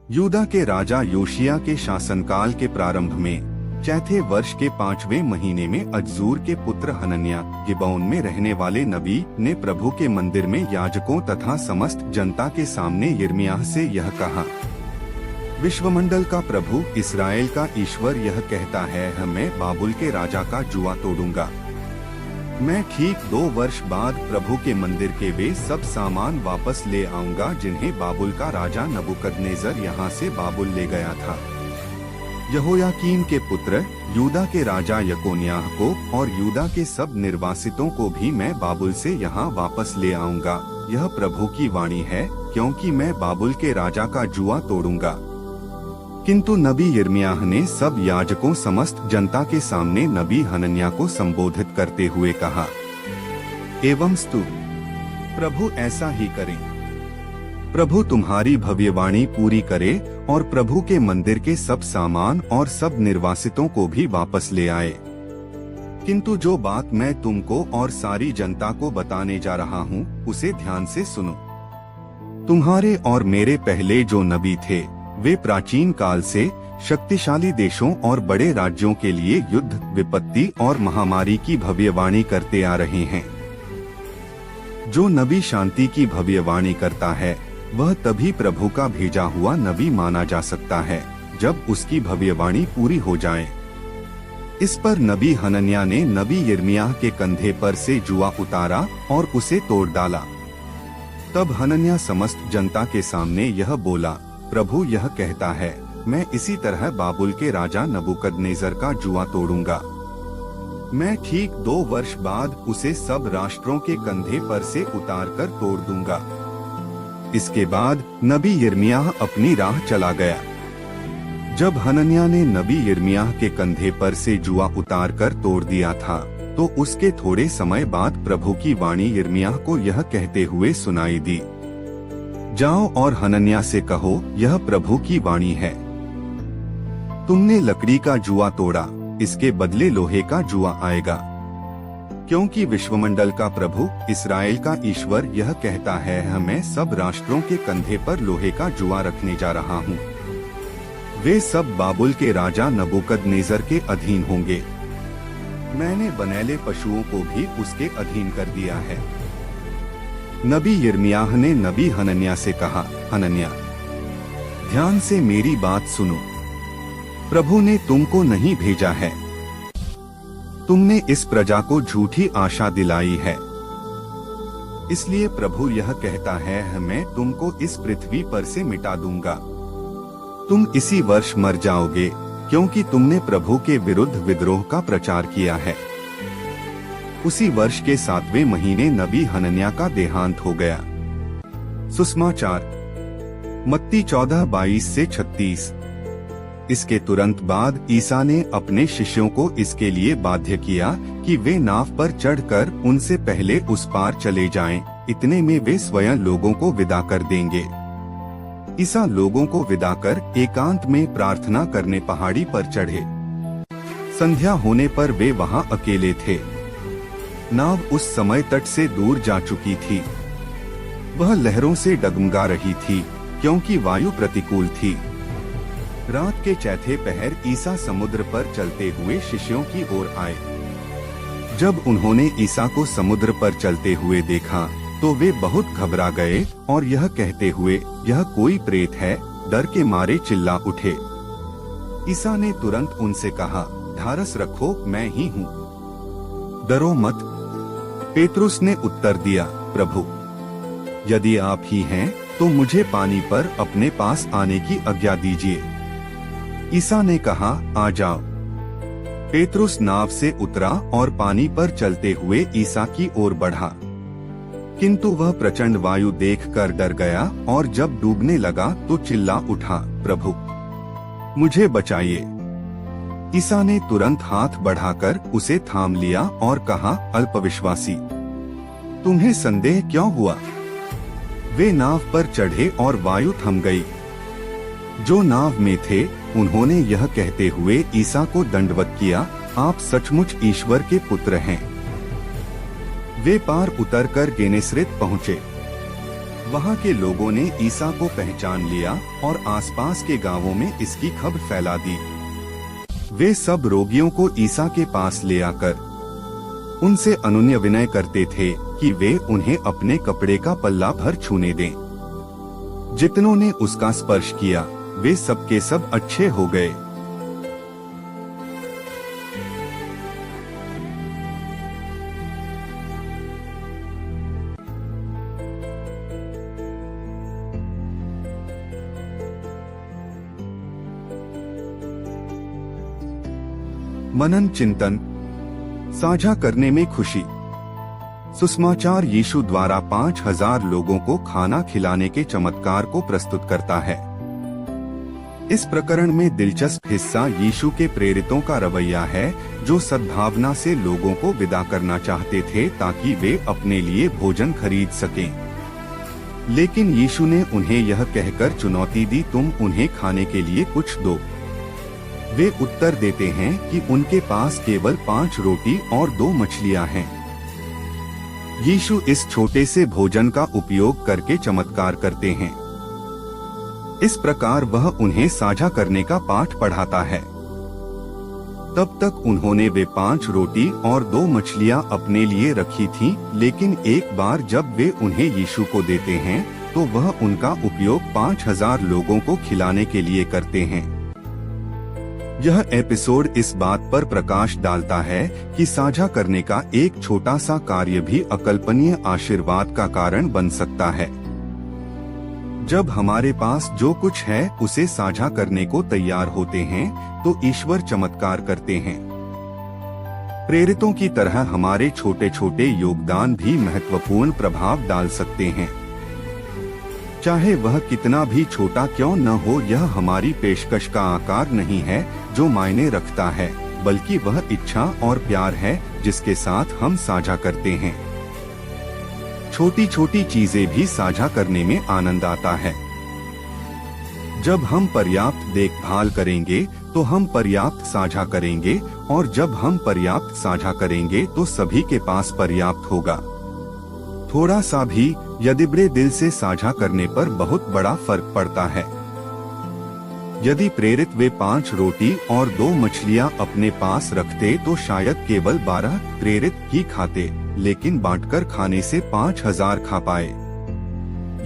यूदा के राजा योशिया के शासनकाल के प्रारंभ में चौथे वर्ष के 5वें महीने में अजूर के पुत्र हनन्याह गिबोन में रहने वाले नबी ने प्रभु के मंदिर में याजकों तथा समस्त जनता के सामने यिर्मयाह से यह कहा, विश्वमंडल का प्रभु इस्राएल का ईश्वर यह कहता है, मैं बाबुल के राजा का जुआ तोड़ूंगा। मैं ठीक 2 वर्ष बाद प्रभु के मंदिर के वे सब सामान वापस ले आऊंगा जिन्हें बाबुल का राजा नबूकदनेस्सर यहाँ से बाबुल ले गया था। यहोयाकीम के पुत्र यूदा के राजा यकोन्याह को और यूदा के सब निर्वासितों को भी मैं बाबुल से यहाँ वापस ले आऊंगा। यह प्रभु की वाणी है, क्योंकि मैं बाबुल के राजा का जुआ तोड़ूंगा। किंतु नबी यिर्मयाह ने सब याजकों समस्त जनता के सामने नबी हनन्याह को संबोधित करते हुए कहा, एवं स्तु प्रभु ऐसा ही करे। प्रभु तुम्हारी भव्यवाणी पूरी करे और प्रभु के मंदिर के सब सामान और सब निर्वासितों को भी वापस ले आए। किंतु जो बात मैं तुमको और सारी जनता को बताने जा रहा हूँ उसे ध्यान से सुनो। तुम्हारे और मेरे पहले जो नबी थे वे प्राचीन काल से शक्तिशाली देशों और बड़े राज्यों के लिए युद्ध, विपत्ति और महामारी की भव्यवाणी करते आ रहे हैं। जो नबी शांति की भव्यवाणी करता है वह तभी प्रभु का भेजा हुआ नबी माना जा सकता है जब उसकी भव्यवाणी पूरी हो जाए। इस पर नबी हनन्याह ने नबी यिर्मयाह के कंधे पर से जुआ उतारा और उसे तोड़ डाला। तब हनन्याह समस्त जनता के सामने यह बोला, प्रभु यह कहता है, मैं इसी तरह बाबुल के राजा नबूकदनेस्सर का जुआ तोड़ूंगा। मैं ठीक 2 वर्ष बाद उसे सब राष्ट्रों के कंधे पर से उतारकर तोड़ दूंगा। इसके बाद नबी यिर्मयाह अपनी राह चला गया। जब हनन्याह ने नबी यिर्मयाह के कंधे पर से जुआ उतारकर तोड़ दिया था तो उसके थोड़े समय बाद प्रभु की वाणी यिर्मयाह को यह कहते हुए सुनाई दी, जाओ और हनन्याह से कहो, यह प्रभु की वाणी है, तुमने लकड़ी का जुआ तोड़ा, इसके बदले लोहे का जुआ आएगा। क्योंकि विश्वमंडल का प्रभु इस्राएल का ईश्वर यह कहता है, मैं सब राष्ट्रों के कंधे पर लोहे का जुआ रखने जा रहा हूँ। वे सब बाबुल के राजा नबूकदनेस्सर के अधीन होंगे। मैंने बनैले पशुओं को भी उसके अधीन कर दिया है। नबी यिर्मयाह ने नबी हनन्याह से कहा, हनन्याह ध्यान से मेरी बात सुनो। प्रभु ने तुमको नहीं भेजा है। तुमने इस प्रजा को झूठी आशा दिलाई है। इसलिए प्रभु यह कहता है, मैं तुमको इस पृथ्वी पर से मिटा दूंगा। तुम इसी वर्ष मर जाओगे, क्योंकि तुमने प्रभु के विरुद्ध विद्रोह का प्रचार किया है। उसी वर्ष के 7वें महीने नबी हनन्याह का देहांत हो गया। सुसमाचार मत्ती 14:22 से 36। इसके तुरंत बाद ईसा ने अपने शिष्यों को इसके लिए बाध्य किया कि वे नाव पर चढ़कर उनसे पहले उस पार चले जाएं, इतने में वे स्वयं लोगों को विदा कर देंगे। ईसा लोगों को विदा कर एकांत में प्रार्थना करने पहाड़ी पर चढ़े। संध्या होने पर वे वहां अकेले थे। नाव उस समय तट से दूर जा चुकी थी। वह लहरों से डगमगा रही थी, क्योंकि वायु प्रतिकूल थी। रात के चौथे पहर ईसा समुद्र पर चलते हुए शिष्यों की ओर आए। जब उन्होंने ईसा को समुद्र पर चलते हुए देखा तो वे बहुत घबरा गए और यह कहते हुए, यह कोई प्रेत है, डर के मारे चिल्ला उठे। ईसा ने तुरंत उनसे कहा, ढारस रखो, मैं ही हूँ, डरो मत। पेतरुस ने उत्तर दिया, प्रभु यदि आप ही हैं तो मुझे पानी पर अपने पास आने की आज्ञा दीजिए। ईसा ने कहा, आ जाओ। पेतरुस नाव से उतरा और पानी पर चलते हुए ईसा की ओर बढ़ा, किंतु वह प्रचंड वायु देखकर डर गया और जब डूबने लगा तो चिल्ला उठा, प्रभु मुझे बचाइए। ईसा ने तुरंत हाथ बढ़ाकर उसे थाम लिया और कहा, अल्पविश्वासी, तुम्हें संदेह क्यों हुआ? वे नाव पर चढ़े और वायु थम गई। जो नाव में थे उन्होंने यह कहते हुए ईसा को दंडवत किया, आप सचमुच ईश्वर के पुत्र हैं। वे पार उतरकर गेनेसरेत पहुँचे। वहाँ के लोगों ने ईसा को पहचान लिया और आसपास के गांवों में इसकी खबर फैला दी। वे सब रोगियों को ईसा के पास ले आकर उनसे अनुनय विनय करते थे कि वे उन्हें अपने कपड़े का पल्ला भर छूने दें। जितनों ने उसका स्पर्श किया वे सबके सब अच्छे हो गए। मनन चिंतन साझा करने में खुशी। सुसमाचार यीशु द्वारा 5000 लोगों को खाना खिलाने के चमत्कार को प्रस्तुत करता है। इस प्रकरण में दिलचस्प हिस्सा यीशु के प्रेरितों का रवैया है, जो सद्भावना से लोगों को विदा करना चाहते थे ताकि वे अपने लिए भोजन खरीद सकें। लेकिन यीशु ने उन्हें यह कहकर चुनौती दी, तुम उन्हें खाने के लिए कुछ दो। वे उत्तर देते हैं कि उनके पास केवल 5 रोटी और 2 मछलियां हैं। यीशु इस छोटे से भोजन का उपयोग करके चमत्कार करते हैं। इस प्रकार वह उन्हें साझा करने का पाठ पढ़ाता है। तब तक उन्होंने वे 5 रोटी और 2 मछलियां अपने लिए रखी थीं, लेकिन एक बार जब वे उन्हें यीशु को देते हैं तो वह उनका उपयोग 5000 लोगों को खिलाने के लिए करते हैं। यह एपिसोड इस बात पर प्रकाश डालता है कि साझा करने का एक छोटा सा कार्य भी अकल्पनीय आशीर्वाद का कारण बन सकता है। जब हमारे पास जो कुछ है उसे साझा करने को तैयार होते हैं तो ईश्वर चमत्कार करते हैं। प्रेरितों की तरह हमारे छोटे छोटे योगदान भी महत्वपूर्ण प्रभाव डाल सकते हैं। चाहे वह कितना भी छोटा क्यों न हो, यह हमारी पेशकश का आकार नहीं है जो मायने रखता है, बल्कि वह इच्छा और प्यार है जिसके साथ हम साझा करते हैं। छोटी छोटी चीजें भी साझा करने में आनंद आता है। जब हम पर्याप्त देखभाल करेंगे तो हम पर्याप्त साझा करेंगे, और जब हम पर्याप्त साझा करेंगे तो सभी के पास पर्याप्त होगा। थोड़ा सा भी यदि बड़े दिल से साझा करने पर बहुत बड़ा फर्क पड़ता है। यदि प्रेरित वे 5 रोटी और 2 मछलियां अपने पास रखते तो शायद केवल 12 प्रेरित ही खाते, लेकिन बांटकर खाने से 5000 खा पाए।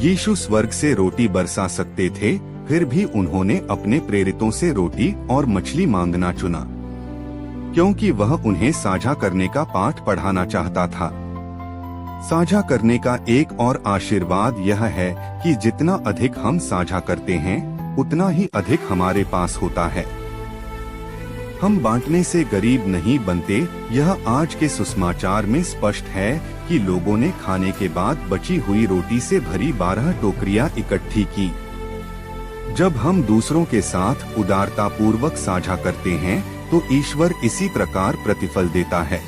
यीशु स्वर्ग से रोटी बरसा सकते थे, फिर भी उन्होंने अपने प्रेरितों से रोटी और मछली मांगना चुना, क्योंकि वह उन्हें साझा करने का पाठ पढ़ाना चाहता था। साझा करने का एक और आशीर्वाद यह है कि जितना अधिक हम साझा करते हैं उतना ही अधिक हमारे पास होता है। हम बांटने से गरीब नहीं बनते। यह आज के सुसमाचार में स्पष्ट है कि लोगों ने खाने के बाद बची हुई रोटी से भरी 12 टोकरियां इकट्ठी की। जब हम दूसरों के साथ उदारता पूर्वक साझा करते हैं तो ईश्वर इसी प्रकार प्रतिफल देता है।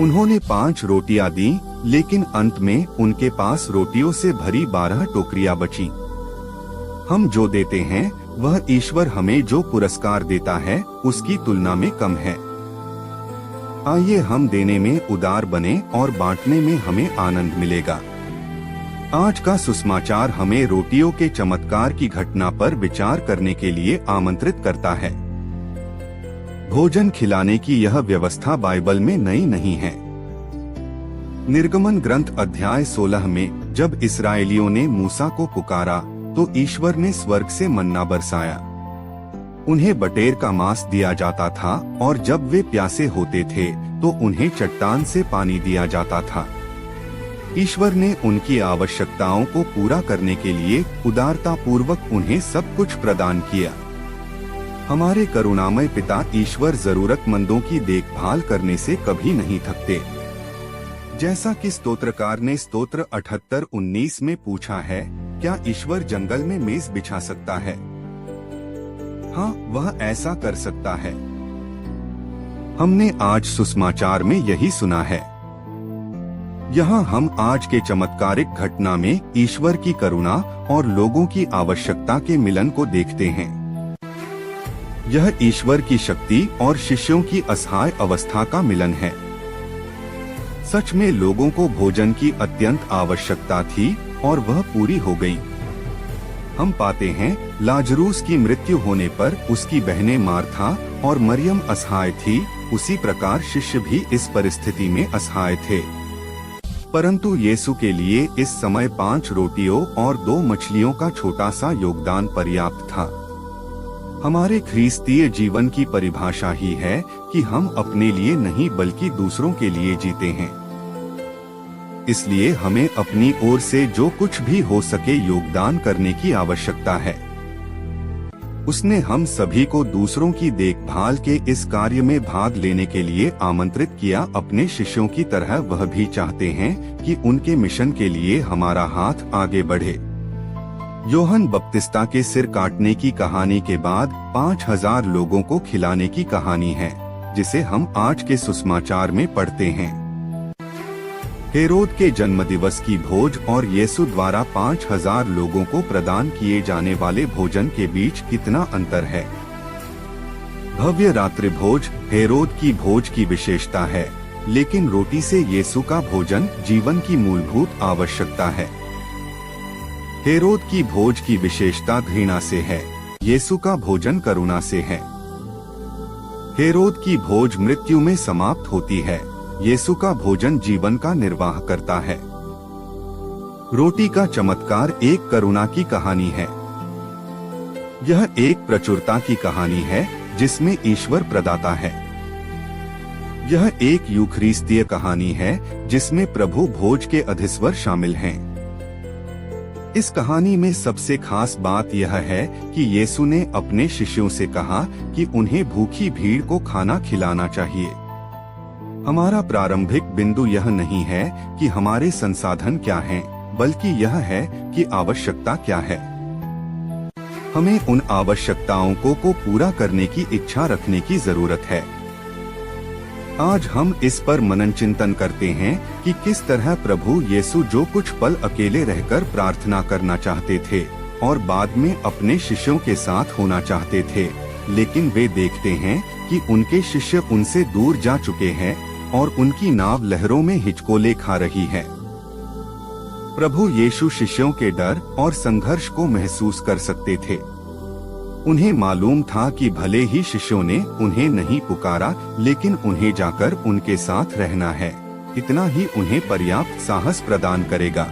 उन्होंने 5 रोटियां दी, लेकिन अंत में उनके पास रोटियों से भरी 12 टोकरियां बची। हम जो देते हैं वह ईश्वर हमें जो पुरस्कार देता है उसकी तुलना में कम है। आइए हम देने में उदार बने और बांटने में हमें आनंद मिलेगा। आज का सुसमाचार हमें रोटियों के चमत्कार की घटना पर विचार करने के लिए आमंत्रित करता है। भोजन खिलाने की यह व्यवस्था बाइबल में नई नहीं है। निर्गमन ग्रंथ अध्याय 16 में जब इस्राएलियों ने मूसा को पुकारा तो ईश्वर ने स्वर्ग से मन्ना बरसाया। उन्हें बटेर का मांस दिया जाता था और जब वे प्यासे होते थे तो उन्हें चट्टान से पानी दिया जाता था। ईश्वर ने उनकी आवश्यकताओं को पूरा करने के लिए उदारता पूर्वक उन्हें सब कुछ प्रदान किया। हमारे करुणामय पिता ईश्वर जरूरतमंदों की देखभाल करने से कभी नहीं थकते। जैसा कि स्तोत्रकार ने स्तोत्र 78:19 में पूछा है, क्या ईश्वर जंगल में मेज बिछा सकता है? हाँ, वह ऐसा कर सकता है। हमने आज सुसमाचार में यही सुना है। यहाँ हम आज के चमत्कारिक घटना में ईश्वर की करुणा और लोगों की आवश्यकता के मिलन को देखते हैं। यह ईश्वर की शक्ति और शिष्यों की असहाय अवस्था का मिलन है। सच में लोगों को भोजन की अत्यंत आवश्यकता थी और वह पूरी हो गई। हम पाते हैं लाजरूस की मृत्यु होने पर उसकी बहनें मार्था और मरियम असहाय थी। उसी प्रकार शिष्य भी इस परिस्थिति में असहाय थे, परंतु यीशु के लिए इस समय 5 रोटियों और 2 मछलियों का छोटा सा योगदान पर्याप्त था। हमारे ख्रीस्तीय जीवन की परिभाषा ही है कि हम अपने लिए नहीं बल्कि दूसरों के लिए जीते हैं। इसलिए हमें अपनी ओर से जो कुछ भी हो सके योगदान करने की आवश्यकता है। उसने हम सभी को दूसरों की देखभाल के इस कार्य में भाग लेने के लिए आमंत्रित किया। अपने शिष्यों की तरह वह भी चाहते हैं कि उनके मिशन के लिए हमारा हाथ आगे बढ़े। यूहन्ना बपतिस्ता के सिर काटने की कहानी के बाद 5000 लोगों को खिलाने की कहानी है, जिसे हम आज के सुसमाचार में पढ़ते हैं। हेरोद के जन्मदिवस की भोज और यीशु द्वारा 5000 लोगों को प्रदान किए जाने वाले भोजन के बीच कितना अंतर है। भव्य रात्रि भोज हेरोद की भोज की विशेषता है, लेकिन रोटी से यीशु का भोजन जीवन की मूलभूत आवश्यकता है। हेरोद की भोज की विशेषता घृणा से है, यीशु का भोजन करुणा से है। हेरोद की भोज मृत्यु में समाप्त होती है, यीशु का भोजन जीवन का निर्वाह करता है। रोटी का चमत्कार एक करुणा की कहानी है। यह एक प्रचुरता की कहानी है जिसमें ईश्वर प्रदाता है। यह एक यूखरिस्तीय कहानी है जिसमें प्रभु भोज के अधिस्वर शामिल हैं। इस कहानी में सबसे खास बात यह है कि यीशु ने अपने शिष्यों से कहा कि उन्हें भूखी भीड़ को खाना खिलाना चाहिए। हमारा प्रारंभिक बिंदु यह नहीं है कि हमारे संसाधन क्या हैं, बल्कि यह है कि आवश्यकता क्या है। हमें उन आवश्यकताओं को पूरा करने की इच्छा रखने की जरूरत है। आज हम इस पर मनन चिंतन करते हैं कि किस तरह प्रभु यीशु जो कुछ पल अकेले रहकर प्रार्थना करना चाहते थे और बाद में अपने शिष्यों के साथ होना चाहते थे, लेकिन वे देखते हैं कि उनके शिष्य उनसे दूर जा चुके हैं और उनकी नाव लहरों में हिचकोले खा रही है। प्रभु यीशु शिष्यों के डर और संघर्ष को महसूस कर सकते थे। उन्हें मालूम था कि भले ही शिष्यों ने उन्हें नहीं पुकारा, लेकिन उन्हें जाकर उनके साथ रहना है, इतना ही उन्हें पर्याप्त साहस प्रदान करेगा।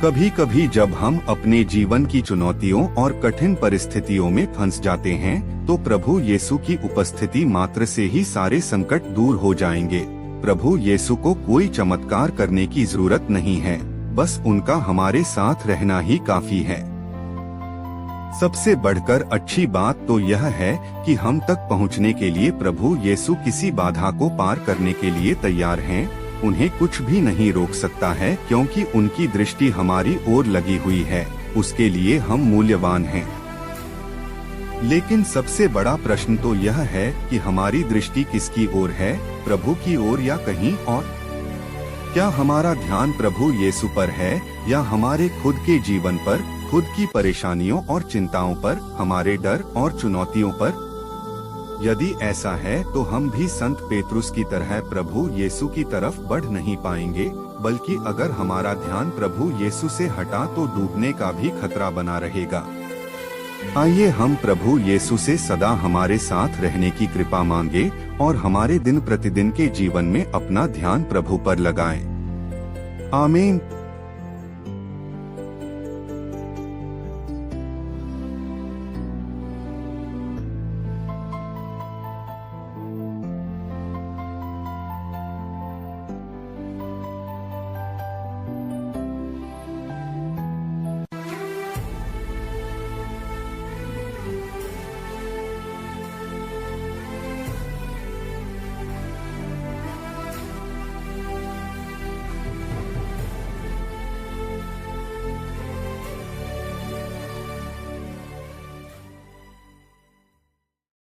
कभी कभी जब हम अपने जीवन की चुनौतियों और कठिन परिस्थितियों में फंस जाते हैं, तो प्रभु यीशु की उपस्थिति मात्र से ही सारे संकट दूर हो जाएंगे। प्रभु यीशु को कोई चमत्कार करने की जरूरत नहीं है, बस उनका हमारे साथ रहना ही काफी है। सबसे बढ़कर अच्छी बात तो यह है कि हम तक पहुंचने के लिए प्रभु यीशु किसी बाधा को पार करने के लिए तैयार हैं। उन्हें कुछ भी नहीं रोक सकता है, क्योंकि उनकी दृष्टि हमारी ओर लगी हुई है। उसके लिए हम मूल्यवान हैं। लेकिन सबसे बड़ा प्रश्न तो यह है कि हमारी दृष्टि किसकी ओर है, प्रभु की ओर या कहीं और? क्या हमारा ध्यान प्रभु यीशु पर है या हमारे खुद के जीवन पर, खुद की परेशानियों और चिंताओं पर, हमारे डर और चुनौतियों पर? यदि ऐसा है तो हम भी संत पेतरुस की तरह प्रभु यीशु की तरफ बढ़ नहीं पाएंगे, बल्कि अगर हमारा ध्यान प्रभु यीशु से हटा तो डूबने का भी खतरा बना रहेगा। आइए हम प्रभु यीशु से सदा हमारे साथ रहने की कृपा मांगे और हमारे दिन प्रतिदिन के जीवन में अपना ध्यान प्रभु पर लगाएं। आमीन।